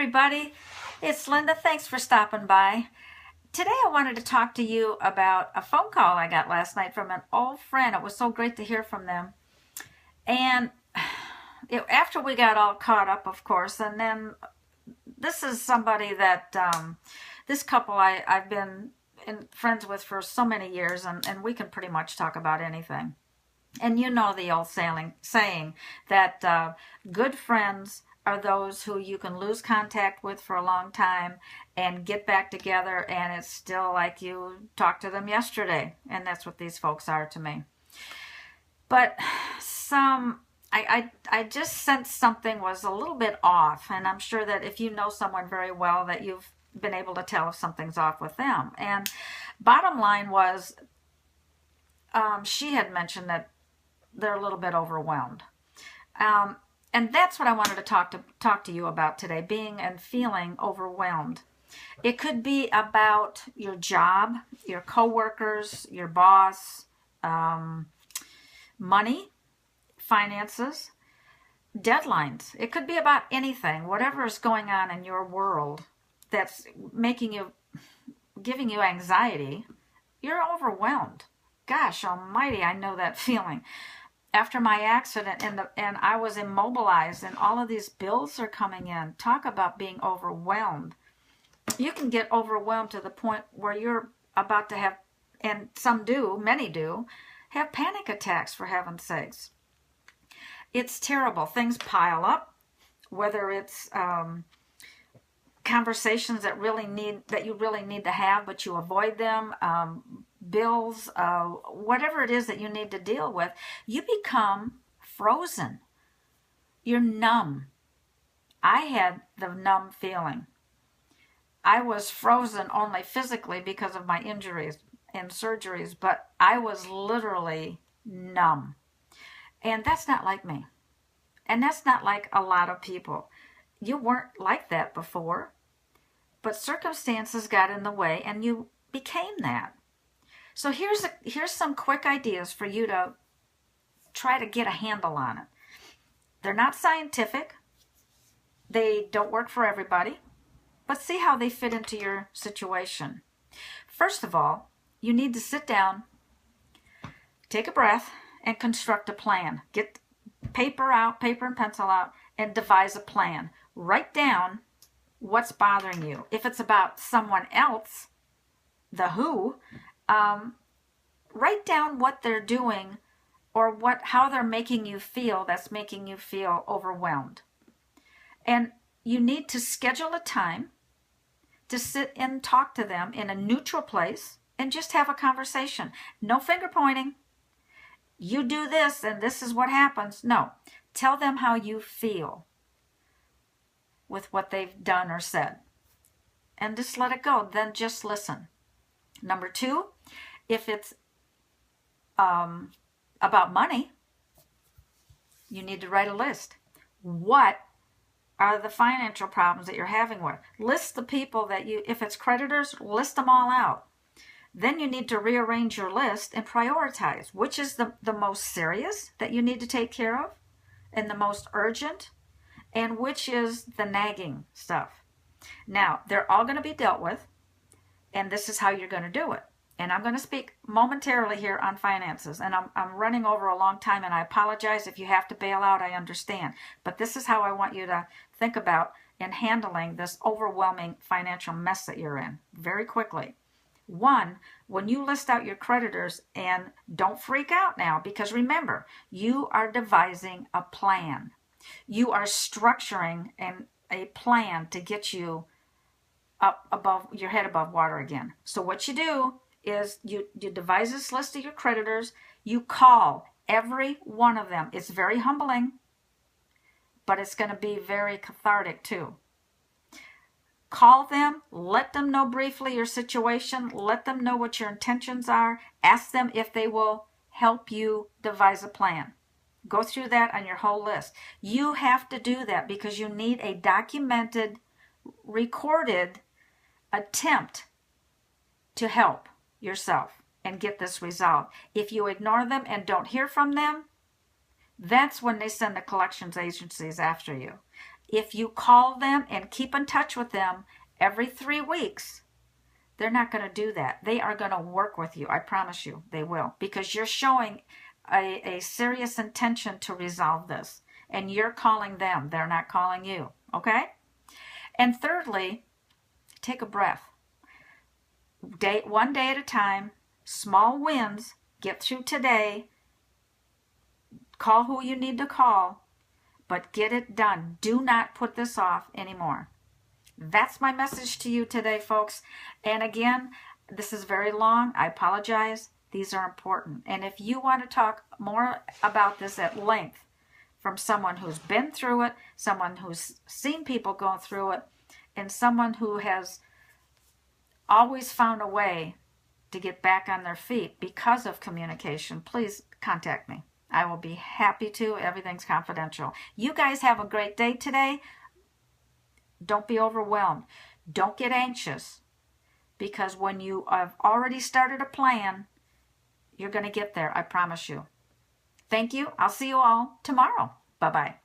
everybody. It's Linda. Thanks for stopping by. Today I wanted to talk to you about a phone call I got last night from an old friend. It was so great to hear from them. And after we got all caught up, of course, and then this is somebody that, this couple I've been friends with for so many years, and we can pretty much talk about anything. And you know the old saying that good friends are those who you can lose contact with for a long time and get back together, and it's still like you talked to them yesterday. And that's what these folks are to me. But I just sensed something was a little bit off, and I'm sure that if you know someone very well that you've been able to tell if something's off with them. And bottom line was, she had mentioned that they're a little bit overwhelmed. And that's what I wanted to talk to you about today, being and feeling overwhelmed. It could be about your job, your coworkers, your boss, money, finances, deadlines. It could be about anything, whatever is going on in your world that's giving you anxiety. You're overwhelmed. Gosh almighty, I know that feeling. After my accident and I was immobilized and all of these bills are coming in. Talk about being overwhelmed. You can get overwhelmed to the point where you're about to have, and some do, many do, have panic attacks, for heaven's sakes. It's terrible. Things pile up, whether it's conversations that you really need to have, but you avoid them, bills, whatever it is that you need to deal with, you become frozen. You're numb. I had the numb feeling. I was frozen only physically because of my injuries and surgeries, but I was literally numb. And that's not like me. And that's not like a lot of people. You weren't like that before, but circumstances got in the way and you became that. So here's some quick ideas for you to try to get a handle on it. They're not scientific. They don't work for everybody, but see how they fit into your situation. First of all, you need to sit down, take a breath, and construct a plan. Get paper and pencil out, and devise a plan. Write down what's bothering you. If it's about someone else, the who, write down what they're doing or how they're making you feel that's making you feel overwhelmed. And you need to schedule a time to sit and talk to them in a neutral place and just have a conversation. No finger pointing. You do this and this is what happens. No. Tell them how you feel with what they've done or said. And just let it go. Then just listen. Number 2, if it's about money, you need to write a list. What are the financial problems that you're having with? List the people if it's creditors, list them all out. Then you need to rearrange your list and prioritize. Which is the most serious that you need to take care of and the most urgent, and which is the nagging stuff. Now, they're all going to be dealt with, and this is how you're going to do it. And I'm going to speak momentarily here on finances, and I'm running over a long time, and I apologize if you have to bail out. I understand. But this is how I want you to think about in handling this overwhelming financial mess that you're in very quickly. 1, when you list out your creditors, and don't freak out now, because remember, you are devising a plan. You are structuring a plan to get you up above your head above water again. So what you do is you devise this list of your creditors. You call every one of them. It's very humbling, but it's going to be very cathartic too. Call them, let them know briefly your situation, let them know what your intentions are, ask them if they will help you devise a plan. Go through that on your whole list. You have to do that because you need a documented, recorded attempt to help yourself and get this resolved. If you ignore them and don't hear from them, that's when they send the collections agencies after you. If you call them and keep in touch with them every 3 weeks, they're not going to do that. They are going to work with you. I promise you they will, because you're showing a serious intention to resolve this. And you're calling them. They're not calling you. Okay? And thirdly, take a breath. One day at a time, small wins, get through today, call who you need to call, but get it done. Do not put this off anymore. That's my message to you today, folks. And again, this is very long. I apologize. These are important. And if you want to talk more about this at length from someone who's been through it, someone who's seen people go through it, and someone who has always found a way to get back on their feet because of communication, please contact me. I will be happy to. Everything's confidential. You guys have a great day today. Don't be overwhelmed. Don't get anxious, because when you have already started a plan, you're going to get there. I promise you. Thank you. I'll see you all tomorrow. Bye-bye.